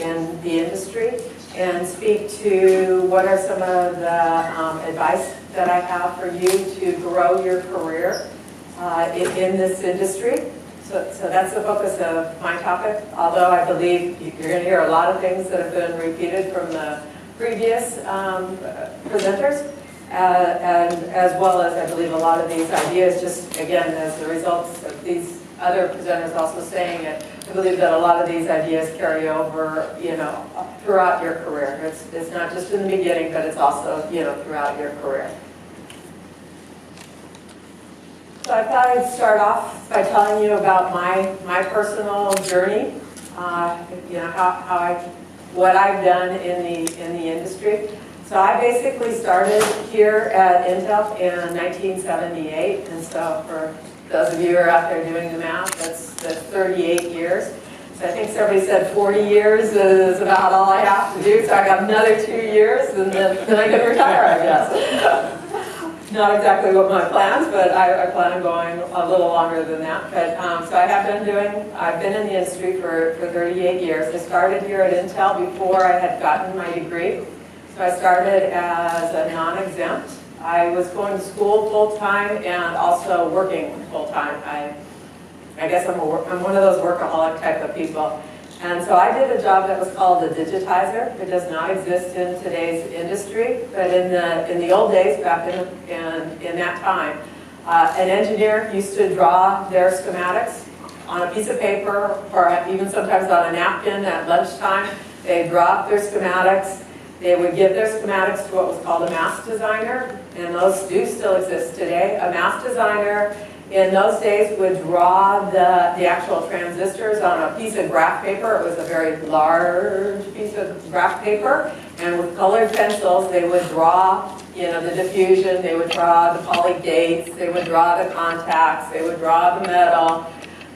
in the industry and speak to what are some of the advice that I have for you to grow your career in this industry. So that's the focus of my topic, although I believe you're going to hear a lot of things that have been repeated from the previous presenters, and as well as I believe a lot of these ideas, just again as the results of these other presenters also saying it, I believe that a lot of these ideas carry over, throughout your career. It's not just in the beginning, but it's also, throughout your career. So I thought I'd start off by telling you about my personal journey, what I've done in the industry. So I basically started here at Intel in 1978, and so for those of you who are out there doing the math, that's 38 years. So I think somebody said 40 years is about all I have to do, so I got another 2 years, and then I can retire, I guess. Not exactly what my plans, but I plan on going a little longer than that. But so I've been in the industry for 38 years. I started here at Intel before I had gotten my degree. So I started as a non-exempt. I was going to school full-time and also working full-time. I guess I'm one of those workaholic type of people. And so I did a job that was called a digitizer. It does not exist in today's industry, but in the old days, back in that time, an engineer used to draw their schematics on a piece of paper, or even sometimes on a napkin at lunchtime. They'd draw up their schematics. They would give their schematics to what was called a mask designer, and those do still exist today. A mask designer in those days would draw the actual transistors on a piece of graph paper. It was a very large piece of graph paper, and with colored pencils they would draw the diffusion, they would draw the poly gates, they would draw the contacts, they would draw the metal,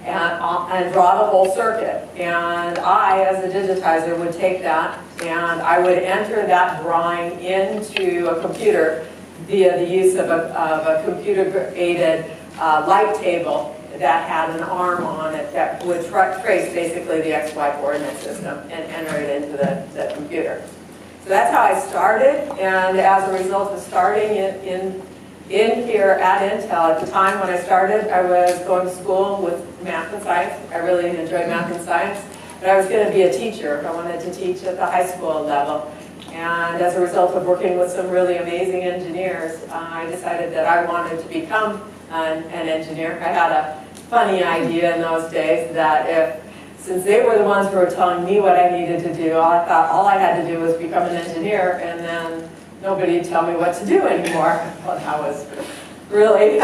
and draw the whole circuit. And I, as a digitizer, would take that and I would enter that drawing into a computer via the use of a computer-aided light table that had an arm on it that would trace basically the XY coordinate system and enter it into the computer. So that's how I started, and as a result of starting in here at Intel, at the time when I started, I was going to school with math and science. I really enjoyed math and science, but I was going to be a teacher. I wanted to teach at the high school level. And as a result of working with some really amazing engineers, I decided that I wanted to become an engineer. I had a funny idea in those days that since they were the ones who were telling me what I needed to do, I thought all I had to do was become an engineer, and then nobody would tell me what to do anymore. Well, that was really,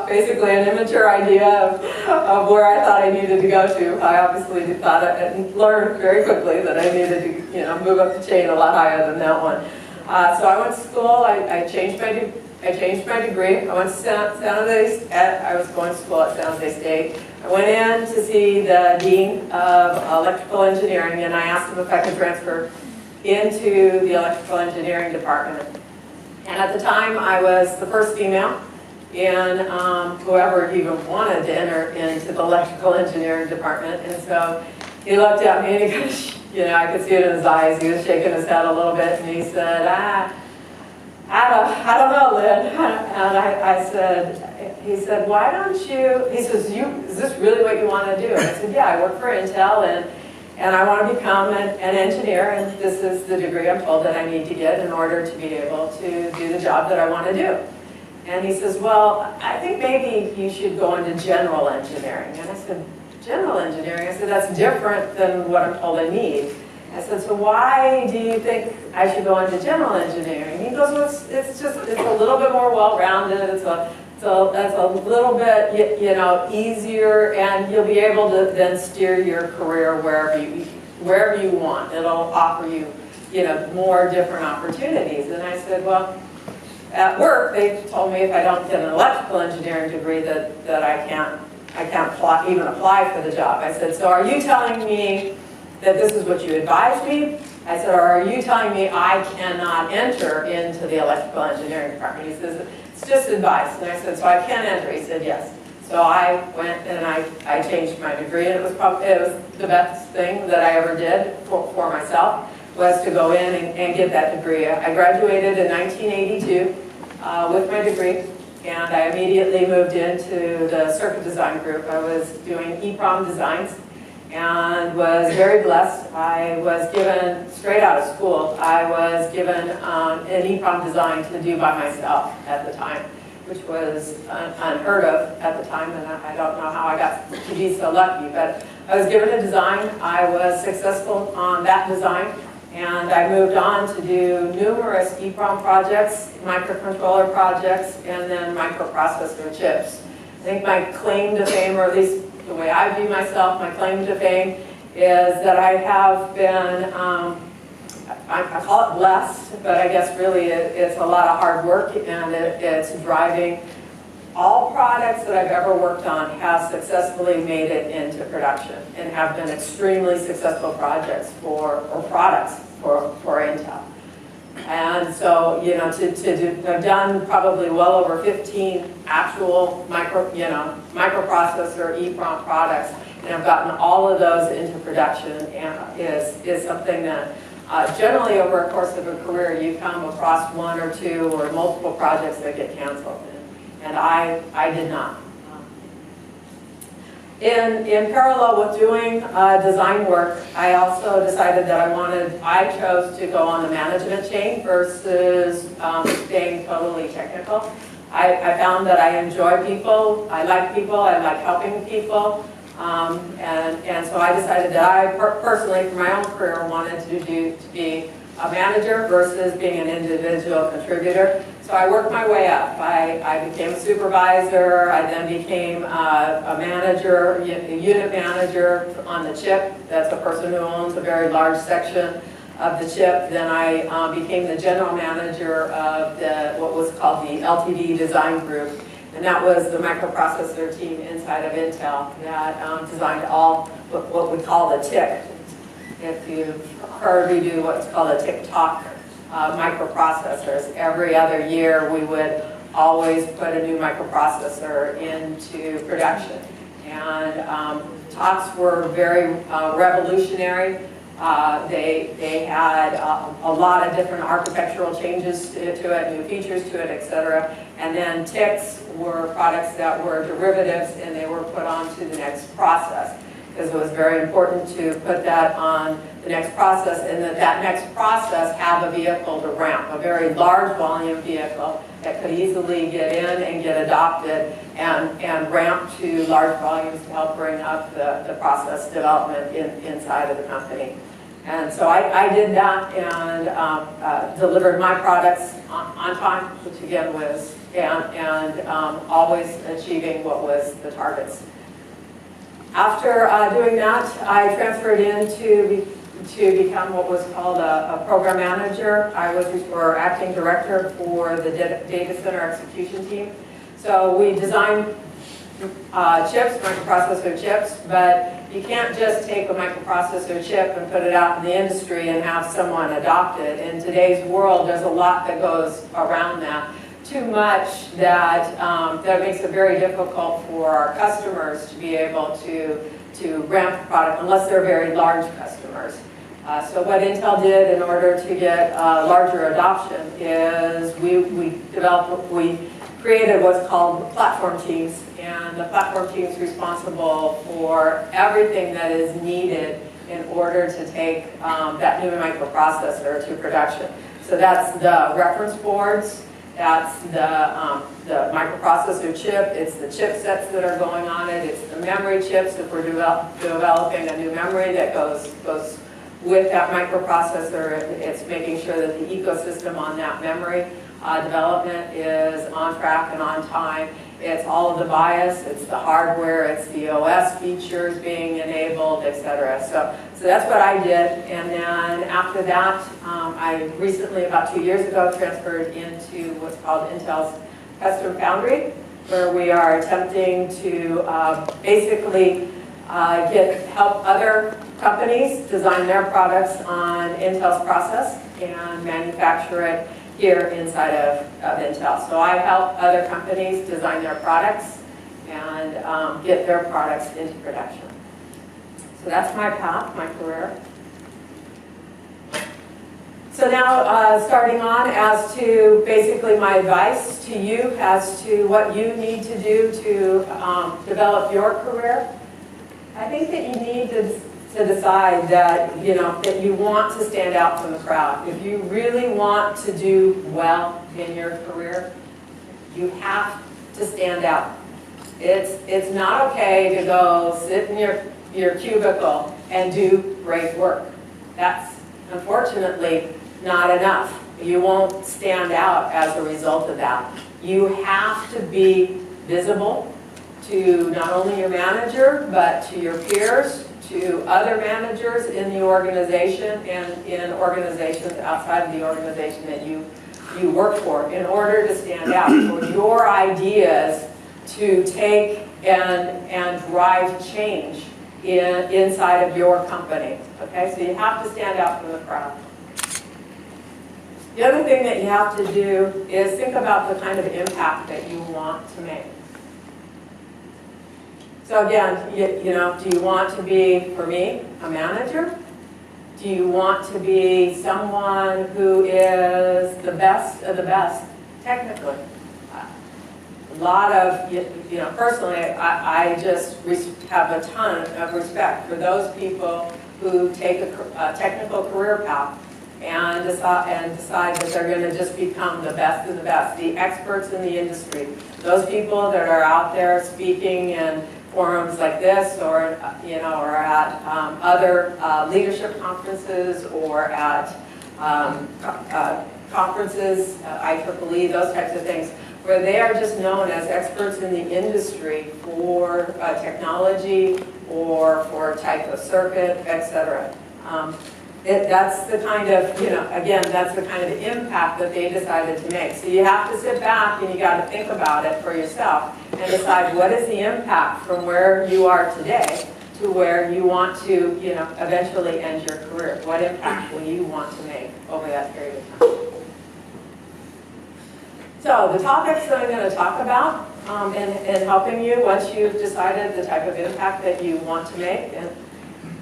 basically an immature idea of where I thought I needed to go to. I obviously thought and learned very quickly that I needed to, move up the chain a lot higher than that one. So I went to school. I changed my degree. I went to San Jose. I was going to school at San Jose State. I went in to see the dean of electrical engineering, and I asked him if I could transfer into the electrical engineering department. And at the time, I was the first female in whoever even wanted to enter into the electrical engineering department. And so he looked at me and I could see it in his eyes. He was shaking his head a little bit, and he said, I don't know, Lynn. And he said, why don't you, he says, is this really what you want to do? And I said, yeah, I work for Intel, and I want to become an engineer, and this is the degree I'm told that I need to get in order to be able to do the job that I want to do. And he says, well, I think maybe you should go into general engineering. And I said, general engineering? I said, that's different than what I'm told I need. I said, so why do you think I should go into general engineering? He goes, well, it's a little bit more well-rounded. It's a little bit, easier, and you'll be able to then steer your career wherever you want. It'll offer you, more different opportunities. And I said, well, at work, they told me if I don't get an electrical engineering degree that I can't even apply for the job. I said, so are you telling me that this is what you advised me? I said, or are you telling me I cannot enter into the electrical engineering department? He says, it's just advice. And I said, so I can't enter? He said, yes. So I went and I changed my degree, and it was the best thing that I ever did for myself, was to go in and get that degree. I graduated in 1982 with my degree, and I immediately moved into the circuit design group. I was doing EEPROM designs and was very blessed. I was given, straight out of school, I was given an EEPROM design to do by myself at the time, which was unheard of at the time, and I don't know how I got to be so lucky, but I was given a design. I was successful on that design, and I moved on to do numerous EEPROM projects, microcontroller projects, and then microprocessor chips. I think my claim to fame, or at least the way I view myself, my claim to fame is that I have been, I call it blessed, but I guess really it's a lot of hard work, and it's driving. All products that I've ever worked on have successfully made it into production and have been extremely successful projects products for Intel. And so, you know, I've done probably well over 15 actual microprocessor EEPROM products, and I've gotten all of those into production, and is something that generally over a course of a career you come across one or two or multiple projects that get canceled, and I did not. In parallel with doing design work, I also decided that I chose to go on the management chain versus staying totally technical. I found that I enjoy people, I like helping people, and so I decided that I personally, for my own career, wanted to be a manager versus being an individual contributor. So I worked my way up. I became a supervisor. I then became a manager, a unit manager on the chip. That's a person who owns a very large section of the chip. Then I became the general manager of what was called the LTD design group. And that was the microprocessor team inside of Intel that designed all what we call the TIC. If you've heard, we do what's called a tick-tock microprocessors. Every other year we would always put a new microprocessor into production. And talks were very revolutionary. They had a lot of different architectural changes to it, new features to it, etc. And then TICs were products that were derivatives, and they were put onto the next process, because it was very important to put that on the next process, and that next process have a vehicle to ramp, a very large volume vehicle that could easily get in and get adopted and ramp to large volumes to help bring up the process development inside of the company. And so I did that and delivered my products on time, which again was, and always achieving what was the targets. After doing that, I transferred in to become what was called a program manager. I was acting director for the data center execution team. So we designed chips, microprocessor chips, but you can't just take a microprocessor chip and put it out in the industry and have someone adopt it. In today's world, there's a lot that goes around that. Too much that that makes it very difficult for our customers to be able to ramp the product unless they're very large customers. So what Intel did in order to get larger adoption is we created what's called platform teams, and the platform team is responsible for everything that is needed in order to take that new microprocessor to production. So that's the reference boards. That's the microprocessor chip, it's the chipsets that are going on it, it's the memory chips if we're developing a new memory that goes with that microprocessor. It's making sure that the ecosystem on that memory development is on track and on time. It's all of the BIOS, it's the hardware, it's the OS features being enabled, etc. So that's what I did, and then after that, I recently, about 2 years ago, transferred into what's called Intel's Custom Foundry, where we are attempting to basically help other companies design their products on Intel's process and manufacture it here inside of Intel. So I help other companies design their products and get their products into production. So that's my path, my career. So now starting on as to basically my advice to you as to what you need to do to develop your career. I think that you need to decide that, that you want to stand out from the crowd. If you really want to do well in your career, you have to stand out. It's not okay to go sit in your cubicle and do great work. That's unfortunately not enough. You won't stand out as a result of that. You have to be visible to not only your manager, but to your peers, to other managers in the organization and in organizations outside of the organization that you work for, in order to stand out, for your ideas to take and drive change inside of your company. Okay, so you have to stand out from the crowd. The other thing that you have to do is think about the kind of impact that you want to make. So again, do you want to be, for me, a manager? Do you want to be someone who is the best of the best technically? A lot of, personally, I just have a ton of respect for those people who take a technical career path and decide that they're going to just become the best of the best, the experts in the industry. Those people that are out there speaking in forums like this, or or at other leadership conferences, or at conferences, IEEE, those types of things, where they are just known as experts in the industry for technology or for type of circuit, etc. That's the kind of, again, that's the kind of impact that they decided to make. So you have to sit back and you got to think about it for yourself and decide what is the impact from where you are today to where you want to, eventually end your career. What impact will you want to make over that period of time? So the topics that I'm going to talk about in helping you once you've decided the type of impact that you want to make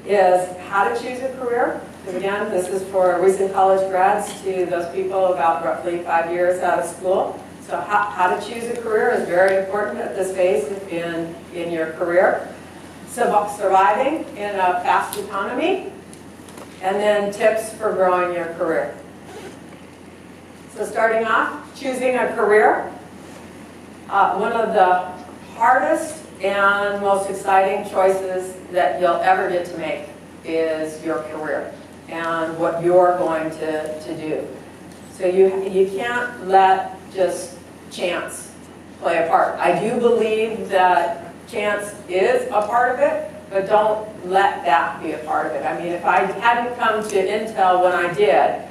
is how to choose a career. Because again, this is for recent college grads to those people about roughly 5 years out of school. So how to choose a career is very important at this phase in your career. Surviving in a fast economy, and then tips for growing your career. So starting off, choosing a career. One of the hardest and most exciting choices that you'll ever get to make is your career and what you're going to do. So you can't let just chance play a part. I do believe that chance is a part of it, but don't let that be a part of it. I mean, if I hadn't come to Intel when I did,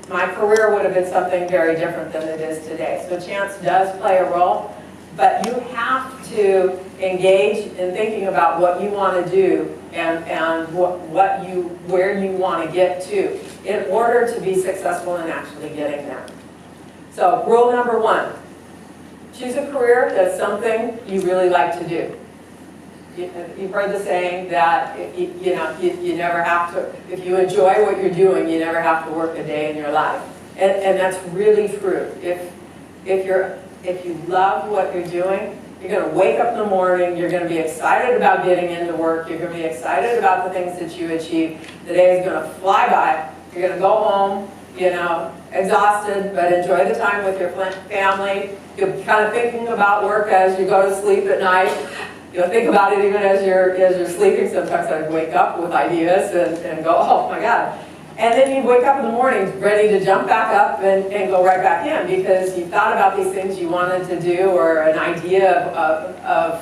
my career would have been something very different than it is today. So chance does play a role, but you have to engage in thinking about what you want to do and where you want to get to in order to be successful in actually getting there. So rule number 1, choose a career that's something you really like to do. You've heard the saying that you never have to, if you enjoy what you're doing, you never have to work a day in your life. And that's really true. If you love what you're doing, you're going to wake up in the morning, you're going to be excited about getting into work, you're going to be excited about the things that you achieve. The day is going to fly by, you're going to go home, exhausted, but enjoy the time with your family. You're kind of thinking about work as you go to sleep at night. You'll think about it even as you're sleeping. Sometimes I wake up with ideas and go, oh my God. And then you wake up in the morning ready to jump back up and go right back in because you thought about these things you wanted to do or an idea of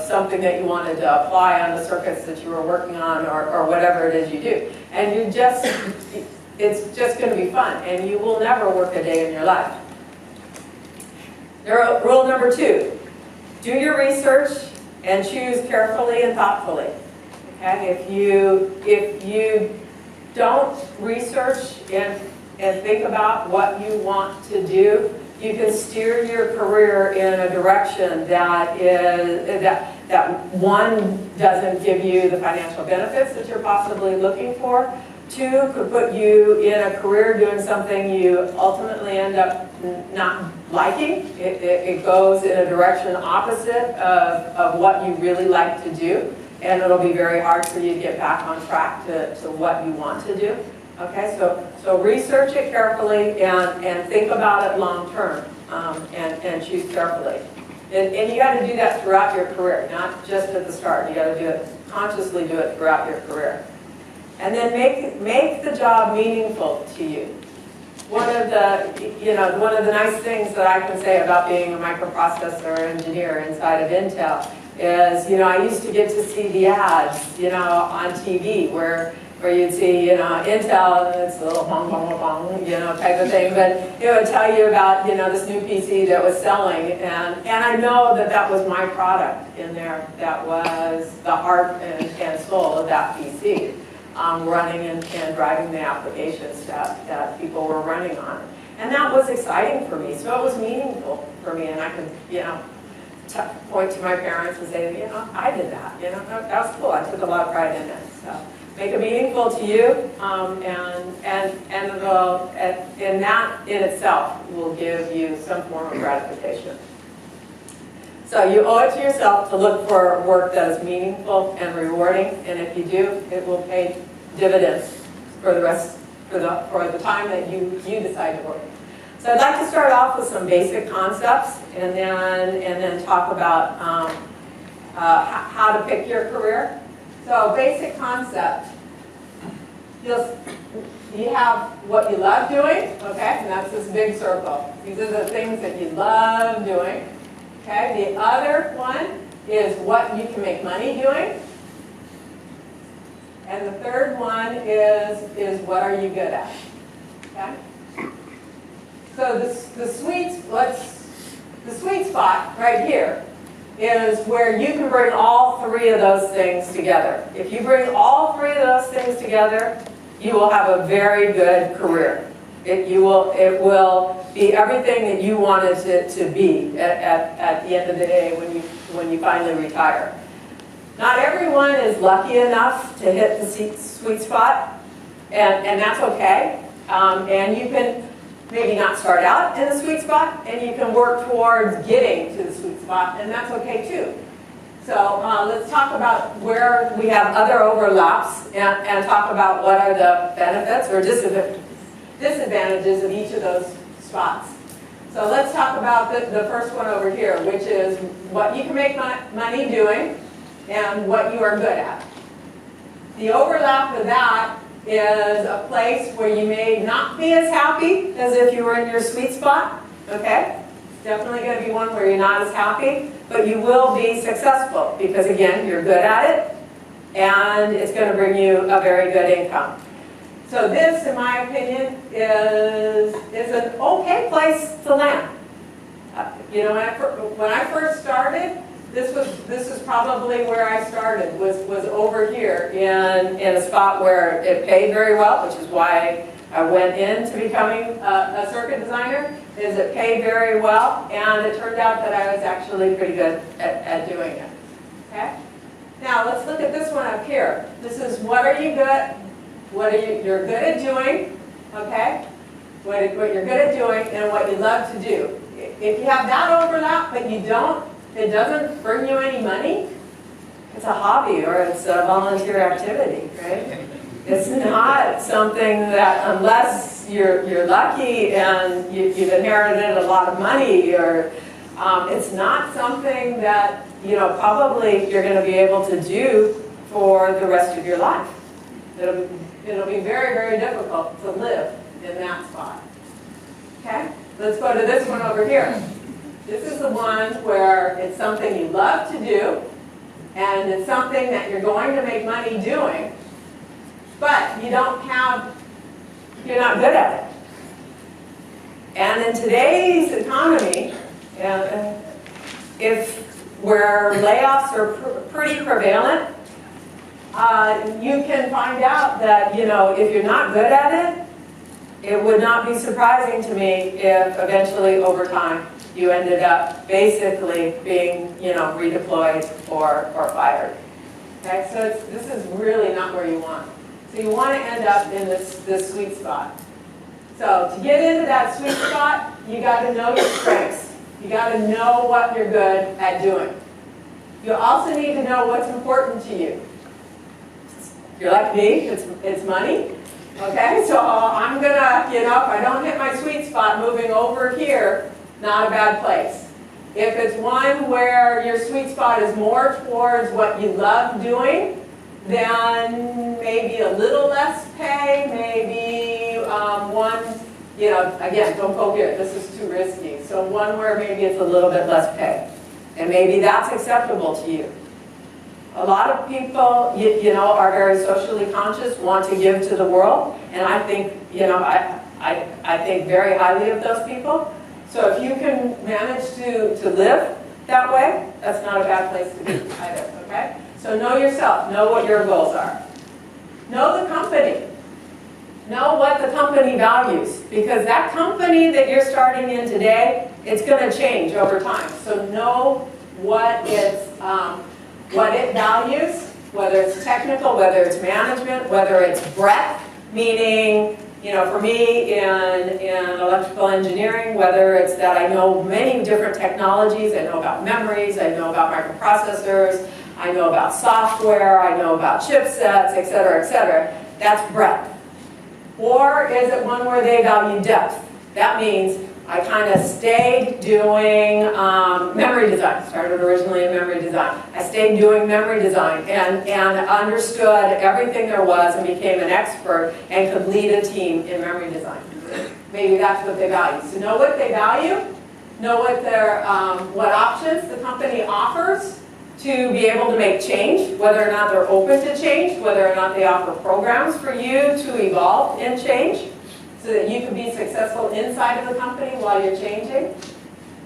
something that you wanted to apply on the circuits that you were working on or whatever it is you do. And it's just going to be fun and you will never work a day in your life. Rule number 2, do your research and choose carefully and thoughtfully. Okay? If you don't research and think about what you want to do, you can steer your career in a direction that one, doesn't give you the financial benefits that you're possibly looking for. Two, could put you in a career doing something you ultimately end up not liking. It goes in a direction opposite of what you really like to do, and it'll be very hard for you to get back on track to what you want to do. Okay, so research it carefully and think about it long term, and choose carefully. And you got to do that throughout your career, not just at the start. You got to do it, consciously do it throughout your career. And then make the job meaningful to you. One of the nice things that I can say about being a microprocessor engineer inside of Intel is, I used to get to see the ads, on TV where you'd see, Intel, and it's a little bong, bong, bong, type of thing, but it would tell you about, this new PC that was selling, and I know that was my product in there. That was the heart and soul of that PC, running and driving the applications that people were running on. And that was exciting for me, so it was meaningful for me, and I could, point to my parents and say, I did that, that was cool. I took a lot of pride in it. So make it meaningful to you, and that in itself will give you some form of gratification. So you owe it to yourself to look for work that is meaningful and rewarding, and if you do, it will pay dividends for the time that you decide to work. So I'd like to start off with some basic concepts, and then talk about how to pick your career. So basic concept. You have what you love doing, okay, and that's this big circle. These are the things that you love doing. Okay, the other one is what you can make money doing. And the third one is what are you good at. Okay? So the sweet spot right here is where you can bring all three of those things together. If you bring all three of those things together, you will have a very good career. It will be everything that you wanted it to be at the end of the day when you finally retire. Not everyone is lucky enough to hit the sweet spot, and that's okay. And you can maybe not start out in the sweet spot, and you can work towards getting to the sweet spot, and that's okay too. So let's talk about where we have other overlaps, and talk about what are the benefits or disadvantages of each of those spots. So let's talk about the first one over here, which is what you can make money doing and what you are good at. The overlap of that is a place where you may not be as happy as if you were in your sweet spot, okay? It's definitely going to be one where you're not as happy, but you will be successful because, again, you're good at it, and it's going to bring you a very good income. So this, in my opinion, is an okay place to land. When I first started, this is probably where I started, was over here in a spot where it paid very well, which is why I went into becoming a circuit designer, is it paid very well, and it turned out that I was actually pretty good at doing it. Okay? Now let's look at this one up here. This is what are you good, you're good at doing, okay? What you're good at doing and what you love to do. If you have that overlap but it doesn't bring you any money, it's a hobby or it's a volunteer activity, right? It's not something that, unless you're lucky and you've inherited a lot of money, or it's not something that probably you're going to be able to do for the rest of your life. It'll be very, very difficult to live in that spot. Okay? Let's go to this one over here. This is the one where it's something you love to do, and it's something that you're going to make money doing, but you're not good at it. And in today's economy, where layoffs are pretty prevalent, you can find out that if you're not good at it, it would not be surprising to me if eventually over time you ended up basically being, redeployed or fired. Okay, so this is really not where you want. So you want to end up in this sweet spot. So to get into that sweet spot, you got to know your strengths. You got to know what you're good at doing. You also need to know what's important to you. If you're like me, it's money. Okay, so I'm gonna, if I don't hit my sweet spot, moving over here, not a bad place. If it's one where your sweet spot is more towards what you love doing, then maybe a little less pay, maybe one, again, don't go here, this is too risky. So one where maybe it's a little bit less pay. And maybe that's acceptable to you. A lot of people, are very socially conscious, want to give to the world, and I think, I think very highly of those people. So if you can manage to live that way, that's not a bad place to be either, okay? So know yourself, know what your goals are. Know the company. Know what the company values, because that company that you're starting in today, it's going to change over time. So know what it values, whether it's technical, whether it's management, whether it's breadth, meaning, for me in electrical engineering, whether it's that I know many different technologies, I know about memories, I know about microprocessors, I know about software, I know about chipsets, et cetera, that's breadth. Or is it one where they value depth? That means I kind of stayed doing memory design. Started originally in memory design. I stayed doing memory design and understood everything there was and became an expert and could lead a team in memory design. Maybe that's what they value. So know what they value, know what what options the company offers to be able to make change, whether or not they're open to change, whether or not they offer programs for you to evolve in change, so that you can be successful inside of the company while you're changing.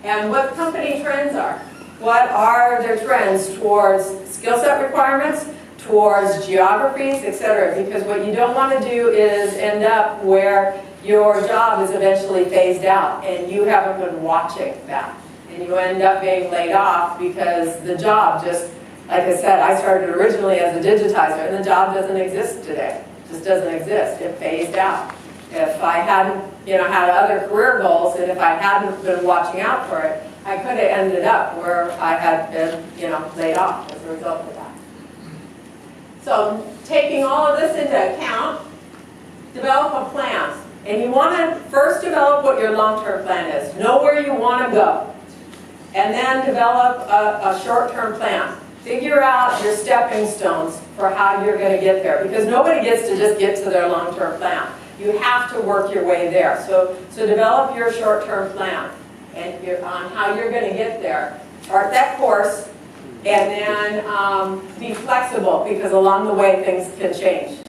And what company trends are. What are their trends towards skill set requirements, towards geographies, et cetera. Because what you don't want to do is end up where your job is eventually phased out and you haven't been watching that. And you end up being laid off because the job just, like I said, I started originally as a digitizer and the job doesn't exist today. It just doesn't exist. It phased out. If I hadn't, had other career goals, and if I hadn't been watching out for it, I could have ended up where I had been, laid off as a result of that. So, taking all of this into account, develop a plan. And you want to first develop what your long-term plan is. Know where you want to go. And then develop a short-term plan. Figure out your stepping stones for how you're going to get there. Because nobody gets to just get to their long-term plan. You have to work your way there. So develop your short-term plan and on how you're going to get there. Start that course and then be flexible because along the way things can change.